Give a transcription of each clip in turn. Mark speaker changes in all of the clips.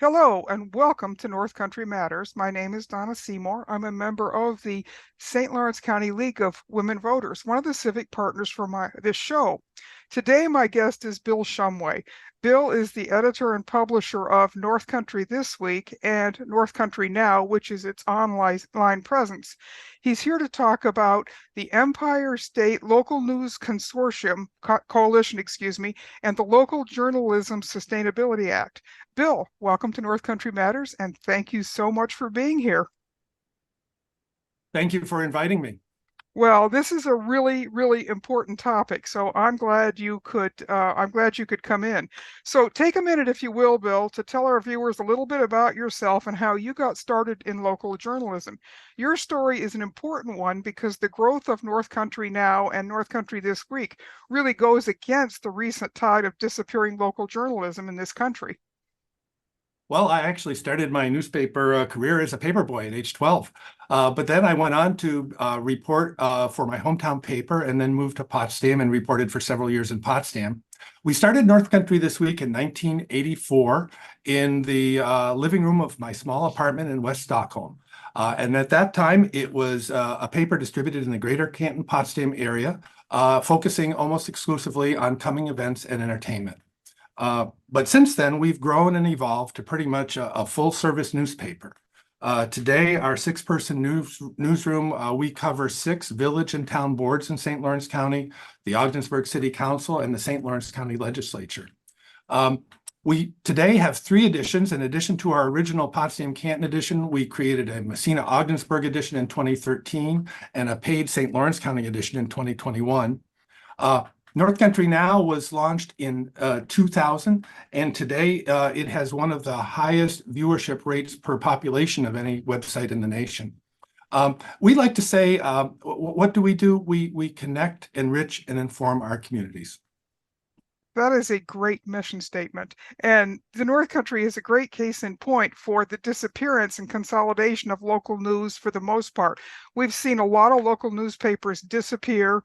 Speaker 1: Hello and welcome to North Country Matters. My name is Donna Seymour. I'm a member of the St. Lawrence County League of Women Voters, one of the civic partners for this show. Today, my guest is Bill Shumway. Bill is the editor and publisher of North Country This Week and North Country Now, which is its online presence. He's here to talk about the Empire State Local News Consortium, Coalition, and the Local Journalism Sustainability Act. Bill, welcome to North Country Matters, and thank you so much for being here.
Speaker 2: Thank you for inviting me.
Speaker 1: Well, this is a really, really important topic, so I'm glad you could. I'm glad you could come in. So, take a minute, if you will, Bill, to tell our viewers a little bit about yourself and how you got started in local journalism. Your story is an important one because the growth of North Country Now and North Country This Week really goes against the recent tide of disappearing local journalism in this country.
Speaker 2: Well, I actually started my newspaper career as a paperboy at age 12. But then I went on to report for my hometown paper and then moved to Potsdam and reported for several years in Potsdam. We started North Country This Week in 1984 in the living room of my small apartment in West Stockholm. And at that time, it was a paper distributed in the greater Canton-Potsdam area, focusing almost exclusively on coming events and entertainment. But since then, we've grown and evolved to pretty much a full-service newspaper. Today, our six-person newsroom, we cover 6 village and town boards in St. Lawrence County, the Ogdensburg City Council, and the St. Lawrence County Legislature. We today have 3 editions. In addition to our original Potsdam-Canton edition, we created a Messina-Ogdensburg edition in 2013 and a paid St. Lawrence County edition in 2021. North Country Now was launched in 2000, and today it has one of the highest viewership rates per population of any website in the nation. We like to say, what do? We connect, enrich, and inform our communities.
Speaker 1: That is a great mission statement. And the North Country is a great case in point for the disappearance and consolidation of local news for the most part. We've seen a lot of local newspapers disappear.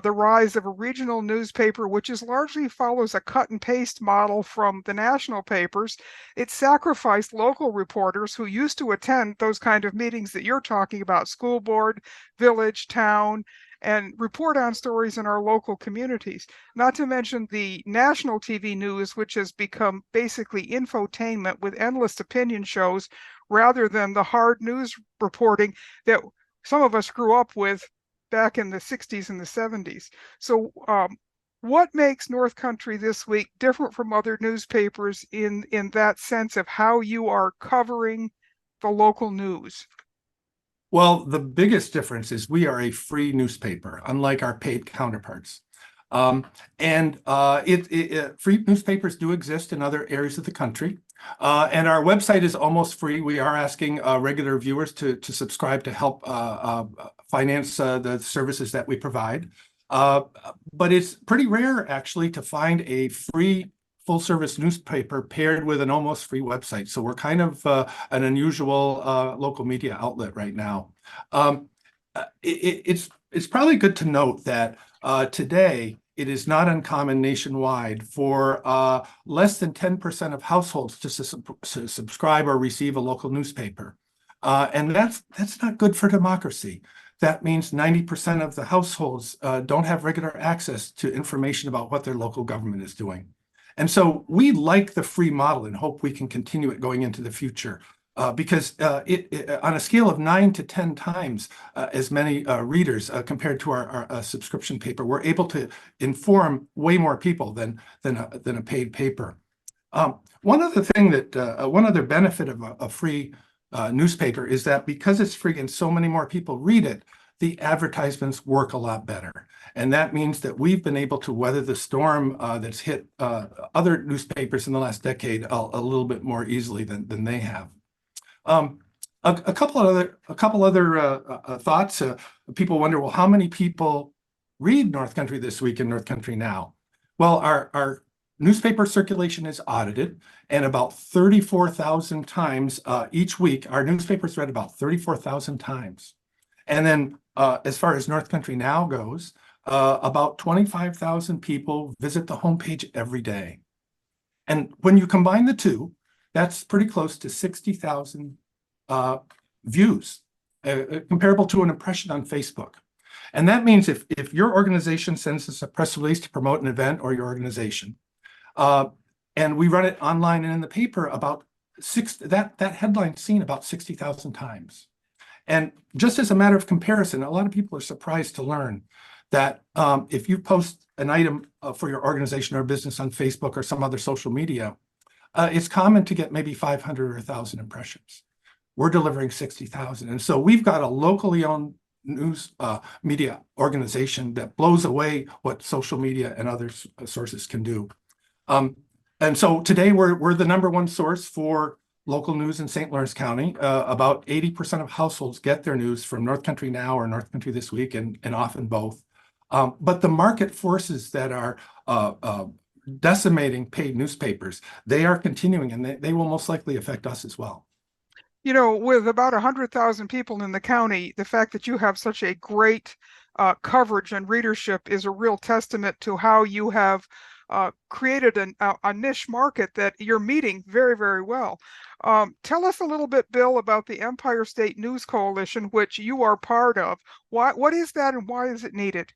Speaker 1: The rise of a regional newspaper, which is largely follows a cut and paste model from the national papers. It sacrificed local reporters who used to attend those kind of meetings that you're talking about, school board, village, town, and report on stories in our local communities. Not to mention the national TV news, which has become basically infotainment with endless opinion shows rather than the hard news reporting that some of us grew up with back in the 60s and the 70s. So what makes North Country This Week different from other newspapers in that sense of how you are covering the local news?
Speaker 2: Well, the biggest difference is we are a free newspaper, unlike our paid counterparts. Free newspapers do exist in other areas of the country. And our website is almost free. We are asking regular viewers to subscribe to help finance the services that we provide. But it's pretty rare, actually, to find a free full-service newspaper paired with an almost free website. So we're kind of an unusual local media outlet right now. It's probably good to note that today it is not uncommon nationwide for less than 10% of households to subscribe or receive a local newspaper. And that's not good for democracy. That means 90% of the households don't have regular access to information about what their local government is doing. And so we like the free model and hope we can continue it going into the future because on a scale of 9 to 10 times as many readers compared to our subscription paper, we're able to inform way more people than a paid paper. One other benefit of a free newspaper is that because it's free and so many more people read it, the advertisements work a lot better. And that means that we've been able to weather the storm that's hit other newspapers in the last decade a little bit more easily than they have. A couple other thoughts. People wonder, well, how many people read North Country This Week and North Country Now? Well, our newspaper circulation is audited, and about 34,000 times each week, our newspapers read about 34,000 times. And then as far as North Country Now goes, about 25,000 people visit the homepage every day. And when you combine the two, that's pretty close to 60,000 views, comparable to an impression on Facebook. And that means if your organization sends us a press release to promote an event or your organization, and we run it online and in the paper, about that headline's seen about 60,000 times. And just as a matter of comparison, a lot of people are surprised to learn that if you post an item for your organization or business on Facebook or some other social media, it's common to get maybe 500 or 1,000 impressions. We're delivering 60,000. And so we've got a locally owned news media organization that blows away what social media and other sources can do. And so today we're the #1 source for local news in St. Lawrence County. About 80% of households get their news from North Country Now or North Country This Week, and often both. But the market forces that are decimating paid newspapers, they are continuing, and they will most likely affect us as well.
Speaker 1: You know, with about 100,000 people in the county, the fact that you have such a great coverage and readership is a real testament to how you have created a niche market that you're meeting very, very well. Tell us a little bit, Bill, about the Empire State News Coalition, which you are part of. What is that and why is it needed?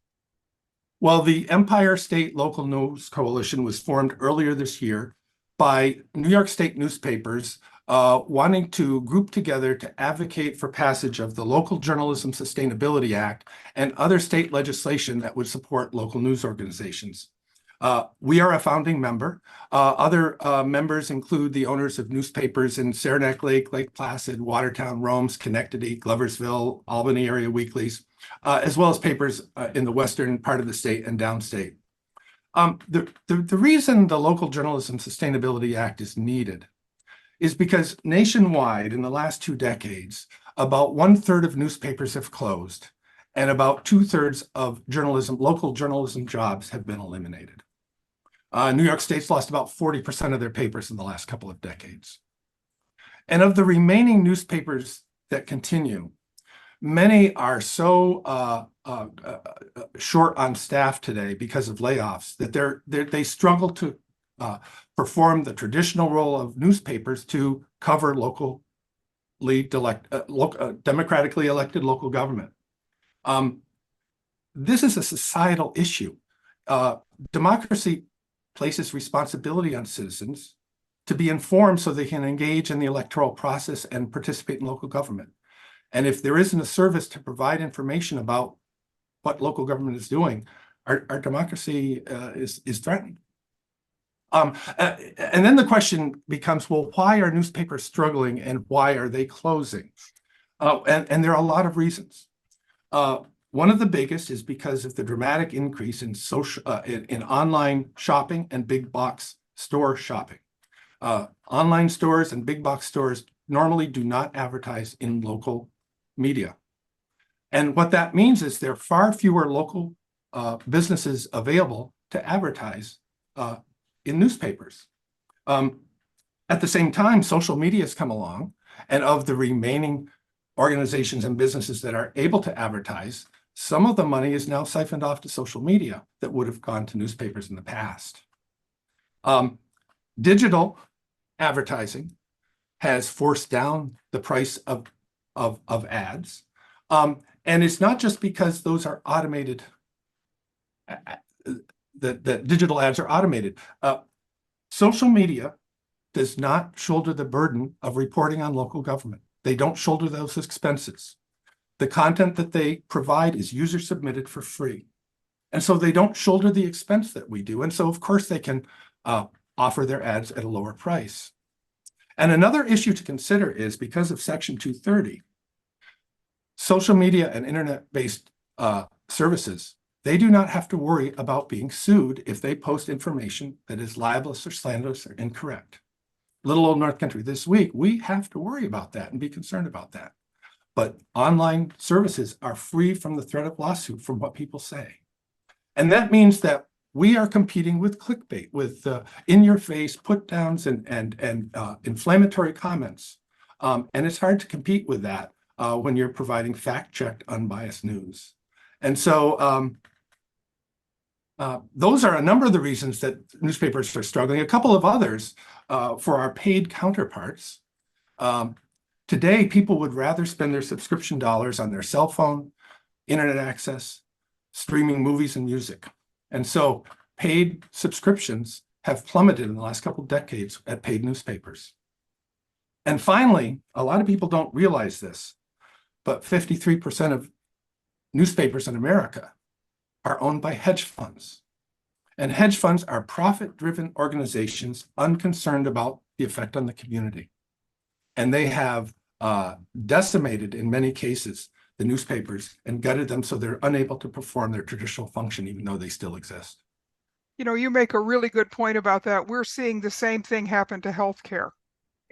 Speaker 2: Well, the Empire State Local News Coalition was formed earlier this year by New York State newspapers wanting to group together to advocate for passage of the Local Journalism Sustainability Act and other state legislation that would support local news organizations. We are a founding member. Other members include the owners of newspapers in Saranac Lake, Lake Placid, Watertown, Rome, Schenectady, Gloversville, Albany area weeklies, as well as papers in the western part of the state and downstate. The reason the Local Journalism Sustainability Act is needed is because nationwide in the last 2 decades, about 1/3 of newspapers have closed and about 2/3 of local journalism jobs have been eliminated. New York State's lost about 40% of their papers in the last couple of decades. And of the remaining newspapers that continue, many are so short on staff today because of layoffs that they struggle to perform the traditional role of newspapers to cover democratically elected local government. This is a societal issue. Democracy places responsibility on citizens to be informed so they can engage in the electoral process and participate in local government. And if there isn't a service to provide information about what local government is doing, our democracy is threatened. And then the question becomes, well, why are newspapers struggling and why are they closing? And there are a lot of reasons. One of the biggest is because of the dramatic increase in online shopping and big box store shopping. Online stores and big box stores normally do not advertise in local media. And what that means is there are far fewer local businesses available to advertise in newspapers. At the same time, social media has come along, and of the remaining organizations and businesses that are able to advertise, some of the money is now siphoned off to social media that would have gone to newspapers in the past. Digital advertising has forced down the price of ads. And it's not just because those are automated, that digital ads are automated. Social media does not shoulder the burden of reporting on local government. They don't shoulder those expenses. The content that they provide is user submitted for free. And so they don't shoulder the expense that we do. And so, of course, they can offer their ads at a lower price. And another issue to consider is because of Section 230, social media and internet-based services, they do not have to worry about being sued if they post information that is libelous or slanderous or incorrect. Little old North Country This Week, we have to worry about that and be concerned about that. But online services are free from the threat of lawsuit from what people say. And that means that we are competing with clickbait, with in-your-face put-downs and inflammatory comments. And it's hard to compete with that when you're providing fact-checked, unbiased news. And so Those are a number of the reasons that newspapers are struggling. A couple of others for our paid counterparts. Today, people would rather spend their subscription dollars on their cell phone, internet access, streaming movies and music. And so paid subscriptions have plummeted in the last couple of decades at paid newspapers. And finally, a lot of people don't realize this, but 53% of newspapers in America are owned by hedge funds. And hedge funds are profit-driven organizations unconcerned about the effect on the community. And they have decimated, in many cases, the newspapers and gutted them so they're unable to perform their traditional function, even though they still exist.
Speaker 1: You know, you make a really good point about that. We're seeing the same thing happen to healthcare.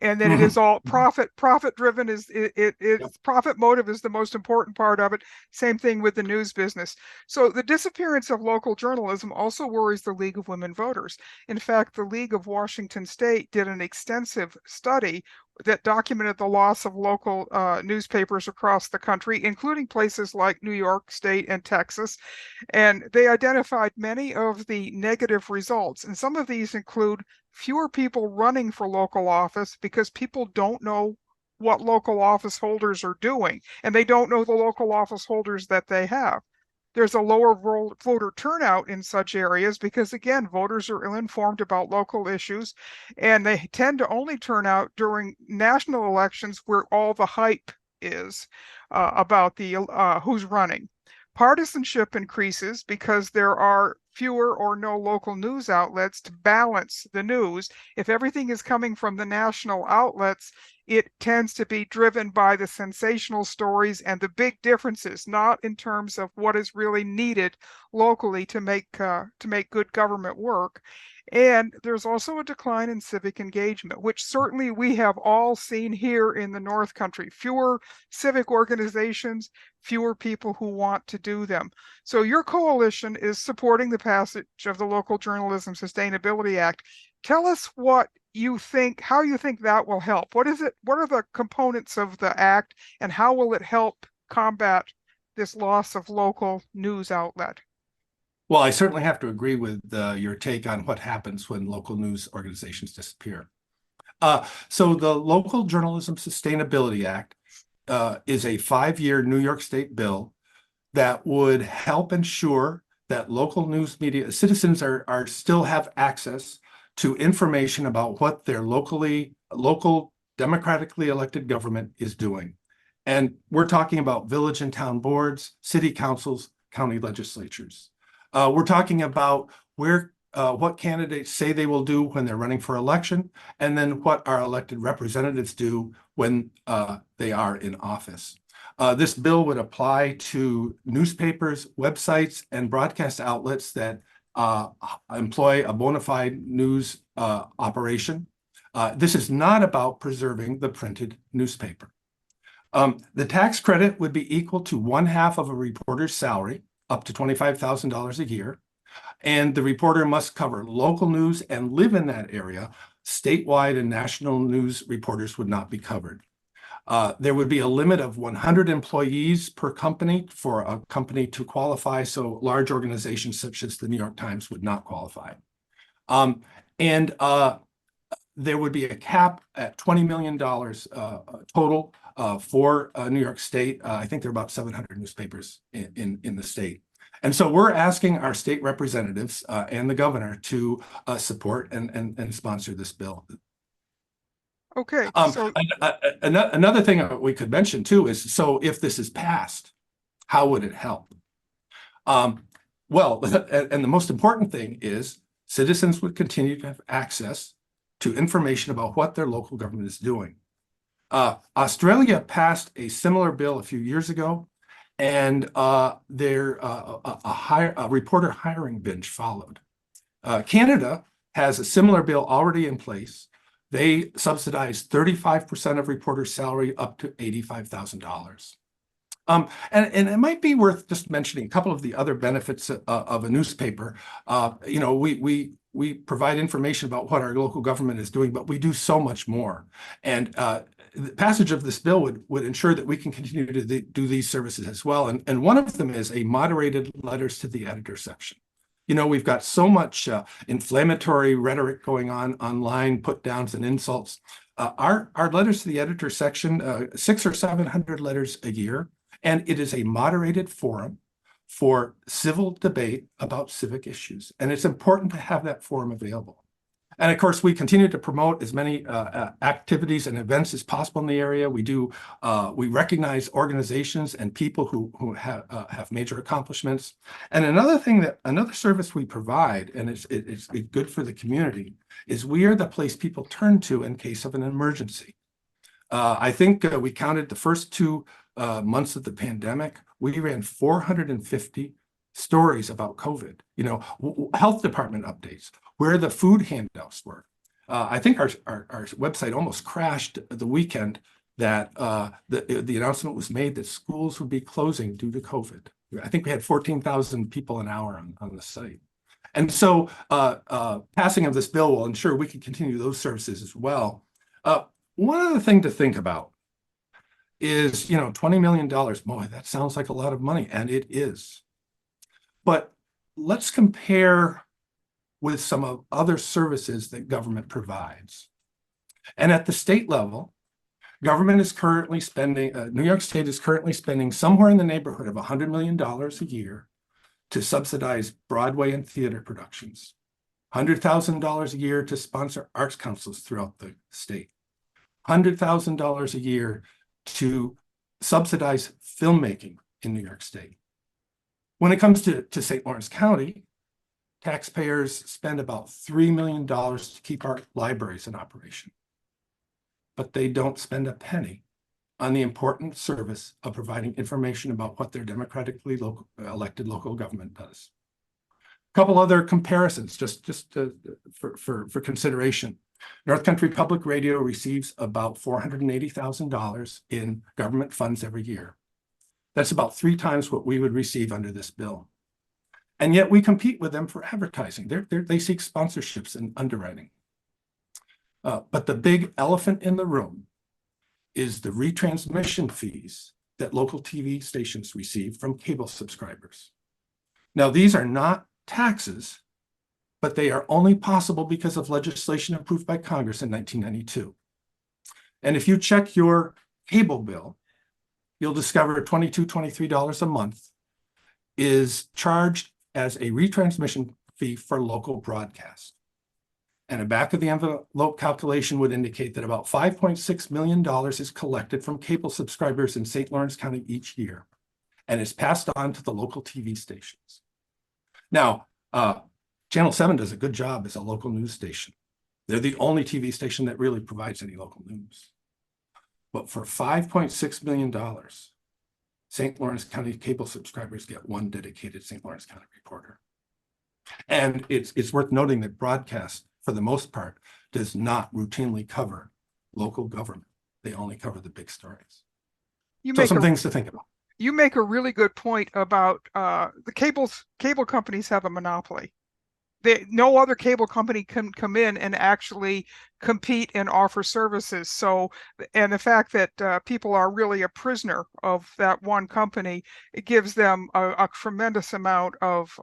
Speaker 1: And then it is all profit driven is
Speaker 2: Yep.
Speaker 1: profit motive is the most important part of it. Same thing with the news business. So the disappearance of local journalism also worries the League of Women Voters. In fact, the League of Washington State did an extensive study that documented the loss of local newspapers across the country, including places like New York State and Texas. And they identified many of the negative results. And some of these include fewer people running for local office because people don't know what local office holders are doing, and they don't know the local office holders that they have. There's a lower voter turnout in such areas because, again, voters are ill-informed about local issues, and they tend to only turn out during national elections where all the hype is about the who's running. Partisanship increases because there are fewer or no local news outlets to balance the news. If everything is coming from the national outlets, it tends to be driven by the sensational stories and the big differences, not in terms of what is really needed locally to make good government work. And there's also a decline in civic engagement, which certainly we have all seen here in the North Country. Fewer civic organizations, fewer people who want to do them. So your coalition is supporting the passage of the Local Journalism Sustainability Act. Tell us what you think, how you think that will help. What is it? What are the components of the act, and how will it help combat this loss of local news outlet?
Speaker 2: Well, I certainly have to agree with your take on what happens when local news organizations disappear. So the Local Journalism Sustainability Act is a 5-year New York State bill that would help ensure that local news media citizens are still have access to information about what their local democratically elected government is doing. And we're talking about village and town boards, city councils, county legislatures. We're talking about what candidates say they will do when they're running for election, and then what our elected representatives do when they are in office. This bill would apply to newspapers, websites, and broadcast outlets that employ a bona fide news operation. This is not about preserving the printed newspaper. The tax credit would be equal to 1/2 of a reporter's salary, up to $25,000 a year. And the reporter must cover local news and live in that area. Statewide and national news reporters would not be covered. There would be a limit of 100 employees per company for a company to qualify, so large organizations such as the New York Times would not qualify. There would be a cap at $20 million total for New York State. I think there are about 700 newspapers in the state. And so we're asking our state representatives and the governor to support and sponsor this bill.
Speaker 1: Okay, so
Speaker 2: another thing we could mention too is, so if this is passed, how would it help? Well, and the most important thing is citizens would continue to have access to information about what their local government is doing. Australia passed a similar bill a few years ago, and a reporter hiring binge followed. Canada has a similar bill already in place. They subsidize 35% of reporters' salary up to $85,000. And it might be worth just mentioning a couple of the other benefits of a newspaper. We provide information about what our local government is doing, but we do so much more. And the passage of this bill would ensure that we can continue to do these services as well. And one of them is a moderated letters to the editor section. We've got so much inflammatory rhetoric going on online, put downs and insults. Our letters to the editor section, 600 or 700 letters a year, and it is a moderated forum for civil debate about civic issues. And it's important to have that forum available. And of course, we continue to promote as many activities and events as possible in the area. We recognize organizations and people who have major accomplishments. And another service we provide, and it's good for the community, is we are the place people turn to in case of an emergency. I think we counted the first 2 months of the pandemic, we ran 450 stories about COVID, health department updates, where the food handouts were. I think our website almost crashed the weekend that the announcement was made that schools would be closing due to COVID. I think we had 14,000 people an hour on the site. And so passing of this bill will ensure we can continue those services as well. One other thing to think about is, $20 million. Boy, that sounds like a lot of money, and it is. But let's compare with some of other services that government provides. And at the state level, government is currently spending, New York State is currently spending somewhere in the neighborhood of $100 million a year to subsidize Broadway and theater productions, $100,000 a year to sponsor arts councils throughout the state, $100,000 a year to subsidize filmmaking in New York State. When it comes to St. Lawrence County, taxpayers spend about $3 million to keep our libraries in operation, but they don't spend a penny on the important service of providing information about what their democratically elected local government does. A couple other comparisons, just for consideration. North Country Public Radio receives about $480,000 in government funds every year. That's about 3 times what we would receive under this bill. And yet we compete with them for advertising. They seek sponsorships and underwriting. But the big elephant in the room is the retransmission fees that local TV stations receive from cable subscribers. Now, these are not taxes, but they are only possible because of legislation approved by Congress in 1992. And if you check your cable bill, you'll discover $22, $23 a month is charged as a retransmission fee for local broadcast. And a back of the envelope calculation would indicate that about $5.6 million is collected from cable subscribers in St. Lawrence County each year, and is passed on to the local TV stations. Now, Channel 7 does a good job as a local news station. They're the only TV station that really provides any local news. But for $5.6 million, St. Lawrence County cable subscribers get one dedicated St. Lawrence County reporter. And it's worth noting that broadcast, for the most part, does not routinely cover local government. They only cover the big stories. So some things to think about.
Speaker 1: You make a really good point about the cable companies have a monopoly. No other cable company can come in and actually compete and offer services. So, and the fact that people are really a prisoner of that one company, it gives them a tremendous amount of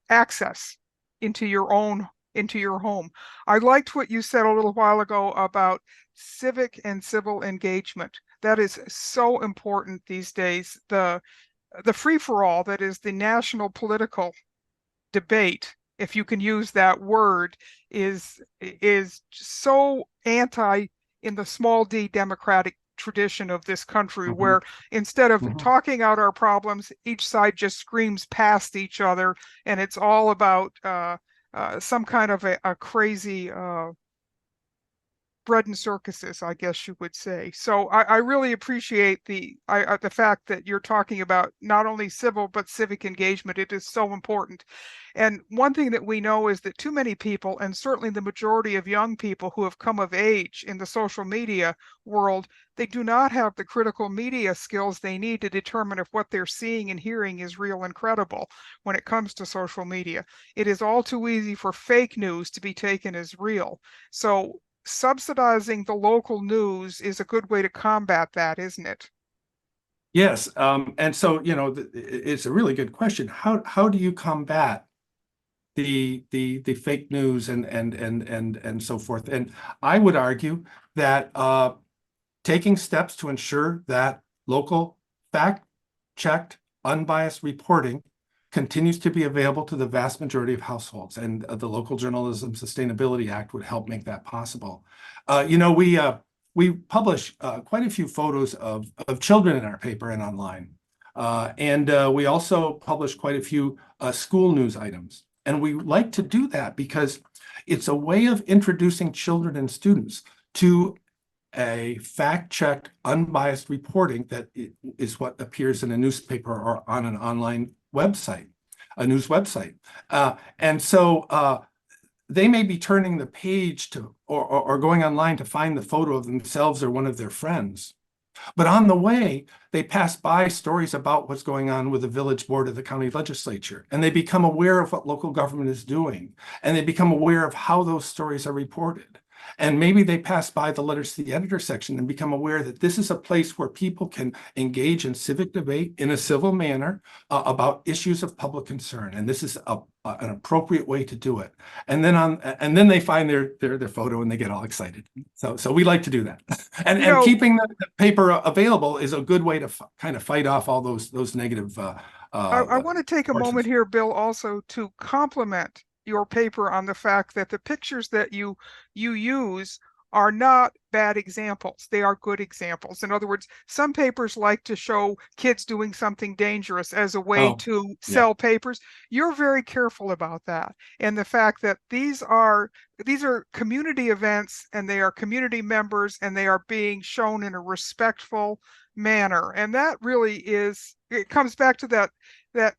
Speaker 1: access into your home. I liked what you said a little while ago about civic and civil engagement. That is so important these days. The free-for-all that is the national political debate, if you can use that word, is so anti in the small d democratic tradition of this country, where instead of talking out our problems, each side just screams past each other, and it's all about some kind of a crazy bread and circuses, I guess you would say. So I really appreciate the fact that you're talking about not only civil but civic engagement. It is so important. And one thing that we know is that too many people, and certainly the majority of young people who have come of age in the social media world, they do not have the critical media skills they need to determine if what they're seeing and hearing is real and credible when it comes to social media. It is all too easy for fake news to be taken as real. So subsidizing the local news is a good way to combat that, isn't it?
Speaker 2: Yes, and so, it's a really good question. How do you combat the fake news and so forth? And I would argue that taking steps to ensure that local fact-checked, unbiased reporting continues to be available to the vast majority of households, and the Local Journalism Sustainability Act would help make that possible. We publish quite a few photos of children in our paper and online. And we also publish quite a few school news items. And we like to do that because it's a way of introducing children and students to a fact-checked, unbiased reporting that is what appears in a newspaper or on an online website, a news website. And so they may be turning the page to or going online to find the photo of themselves or one of their friends. But on the way, they pass by stories about what's going on with the village board of the county legislature, and they become aware of what local government is doing, and they become aware of how those stories are reported. And maybe they pass by the letters to the editor section and become aware that this is a place where people can engage in civic debate in a civil manner about issues of public concern. And this is an appropriate way to do it. And then they find their photo and they get all excited. So we like to do that. And keeping the paper available is a good way to kind of fight off all those negative
Speaker 1: I want to take a moment here, Bill, also to compliment your paper on the fact that the pictures that you use are not bad examples. They are good examples. In other words, some papers like to show kids doing something dangerous as a way to sell papers. You're very careful about that. And the fact that these are community events, and they are community members, and they are being shown in a respectful manner. And that really it comes back to that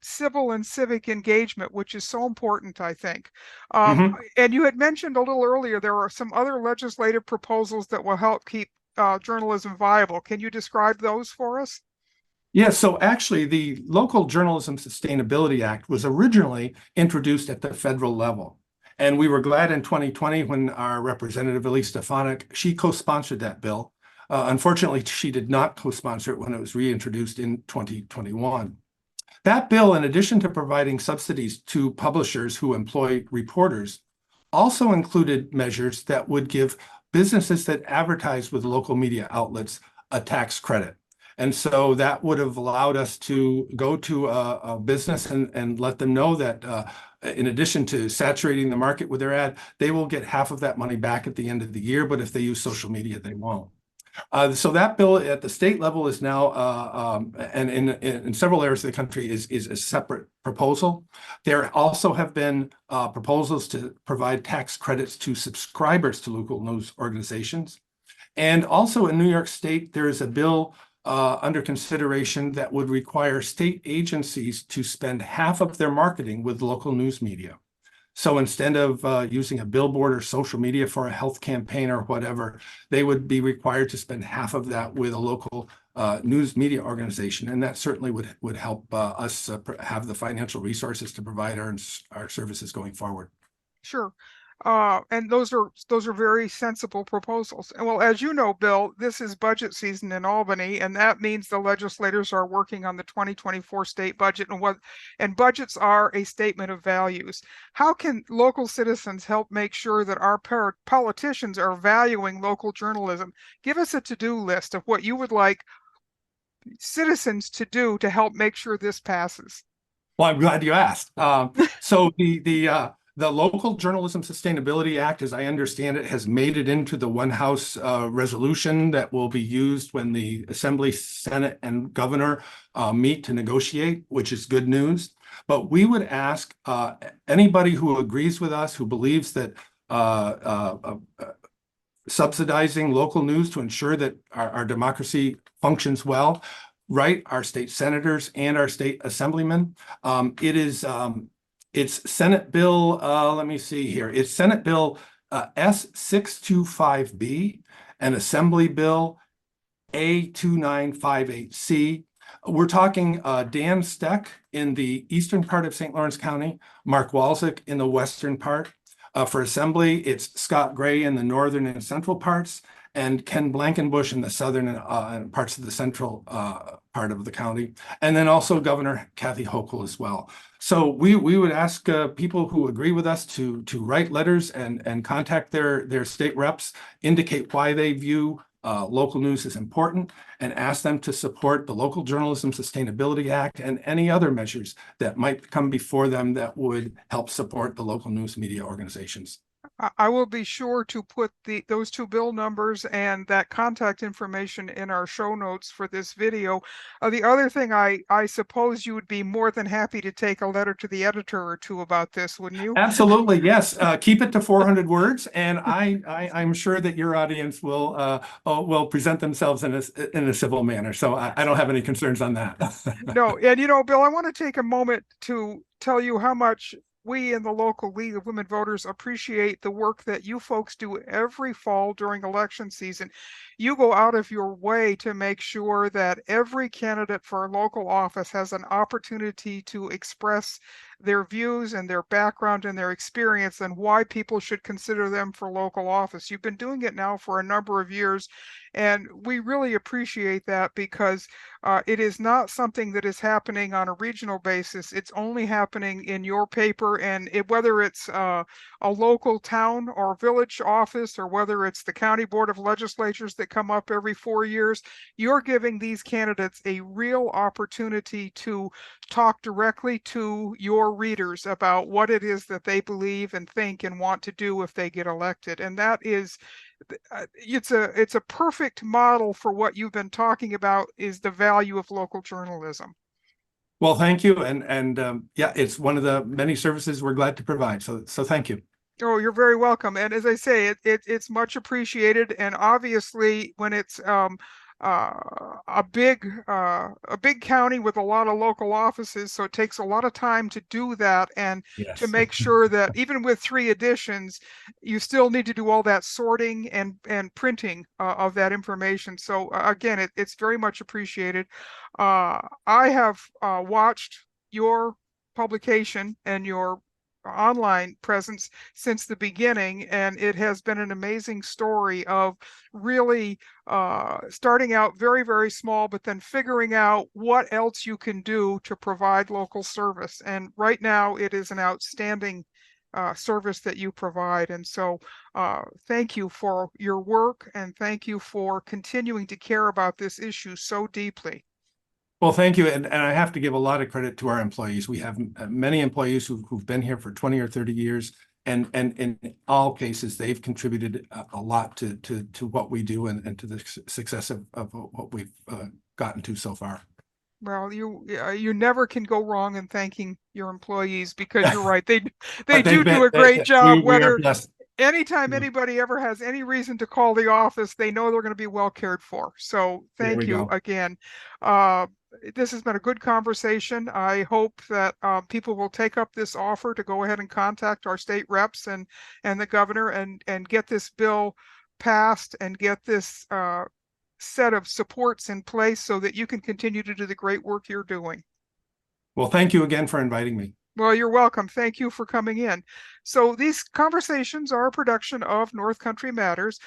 Speaker 1: civil and civic engagement, which is so important, I think. And you had mentioned a little earlier, there are some other legislative proposals that will help keep journalism viable. Can you describe those for us?
Speaker 2: Yeah, so actually the Local Journalism Sustainability Act was originally introduced at the federal level. And we were glad in 2020 when our representative, Elise Stefanik, she co-sponsored that bill. Unfortunately, she did not co-sponsor it when it was reintroduced in 2021. That bill, in addition to providing subsidies to publishers who employ reporters, also included measures that would give businesses that advertise with local media outlets a tax credit. And so that would have allowed us to go to a business and let them know that in addition to saturating the market with their ad, they will get half of that money back at the end of the year, but if they use social media, they won't. So that bill at the state level is now, and in several areas of the country, is a separate proposal. There also have been proposals to provide tax credits to subscribers to local news organizations. And also in New York State, there is a bill under consideration that would require state agencies to spend half of their marketing with local news media. So instead of using a billboard or social media for a health campaign or whatever, they would be required to spend half of that with a local news media organization. And that certainly would help us have the financial resources to provide our services going forward.
Speaker 1: Sure. And those are very sensible proposals. And well, as you know, Bill, this is budget season in Albany, and that means the legislators are working on the 2024 state budget, and budgets are a statement of values. How can local citizens help make sure that our politicians are valuing local journalism? Give us a to-do list of what you would like citizens to do to help make sure this passes.
Speaker 2: Well, I'm glad you asked. So the Local Journalism Sustainability Act, as I understand it, has made it into the one House resolution that will be used when the Assembly, Senate, and Governor meet to negotiate, which is good news. But we would ask anybody who agrees with us, who believes that subsidizing local news to ensure that our democracy functions well, right? Our state senators and our state assemblymen. It's Senate Bill, let me see here. It's Senate Bill S625B and Assembly Bill A2958C. We're talking Dan Steck in the eastern part of St. Lawrence County, Mark Walczyk in the western part. For Assembly, it's Scott Gray in the northern and central parts, and Ken Blankenbush in the southern and parts of the central part of the county, and then also Governor Kathy Hochul as well. So we would ask people who agree with us to write letters and contact their state reps, indicate why they view local news as important, and ask them to support the Local Journalism Sustainability Act and any other measures that might come before them that would help support the local news media organizations.
Speaker 1: I will be sure to put those two bill numbers and that contact information in our show notes for this video. The other thing, I suppose you would be more than happy to take a letter to the editor or two about this, wouldn't you?
Speaker 2: Absolutely, yes. Keep it to 400 words, and I'm sure that your audience will present themselves in a civil manner. So I don't have any concerns on that.
Speaker 1: No, and Bill, I want to take a moment to tell you how much we in the local League of Women Voters appreciate the work that you folks do every fall during election season. You go out of your way to make sure that every candidate for a local office has an opportunity to express their views and their background and their experience and why people should consider them for local office. You've been doing it now for a number of years, and we really appreciate that because it is not something that is happening on a regional basis. It's only happening in your paper, and whether it's a local town or village office, or whether it's the county board of legislatures that come up every 4 years, you're giving these candidates a real opportunity to talk directly to your readers about what it is that they believe and think and want to do if they get elected. And that is it's a perfect model for what you've been talking about, is the value of local journalism.
Speaker 2: Well, thank you, and yeah, it's one of the many services we're glad to provide. So thank you.
Speaker 1: Oh, you're very welcome. And as I say, it's much appreciated. And obviously, when it's a big county with a lot of local offices, so it takes a lot of time to do that, and to
Speaker 2: Yes.
Speaker 1: make sure that even with 3 editions, you still need to do all that sorting and printing of that information. So again, it's very much appreciated. I have watched your publication and your online presence since the beginning, and it has been an amazing story of really starting out very, very small, but then figuring out what else you can do to provide local service. And right now it is an outstanding service that you provide. And so thank you for your work, and thank you for continuing to care about this issue so deeply.
Speaker 2: Well, thank you. And I have to give a lot of credit to our employees. We have many employees who've been here for 20 or 30 years. And in all cases, they've contributed a lot to what we do and to the success of what we've gotten to so far.
Speaker 1: Well, you never can go wrong in thanking your employees, because you're right. They
Speaker 2: But
Speaker 1: do
Speaker 2: been,
Speaker 1: a great job.
Speaker 2: we are
Speaker 1: Whether
Speaker 2: blessed.
Speaker 1: anytime anybody ever has any reason to call the office, they know they're going to be well cared for. So
Speaker 2: There we
Speaker 1: thank you
Speaker 2: go.
Speaker 1: again. This has been a good conversation. I hope that people will take up this offer to go ahead and contact our state reps and the governor, and get this bill passed, and get this set of supports in place so that you can continue to do the great work you're doing.
Speaker 2: Well, thank you again for inviting me.
Speaker 1: Well, you're welcome. Thank you for coming in. So these conversations are a production of North Country Matters.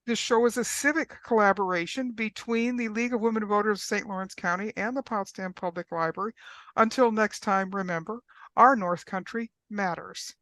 Speaker 1: This show is a civic collaboration between the League of Women Voters of St. Lawrence County and the Potsdam Public Library. Until next time, remember, our North Country matters.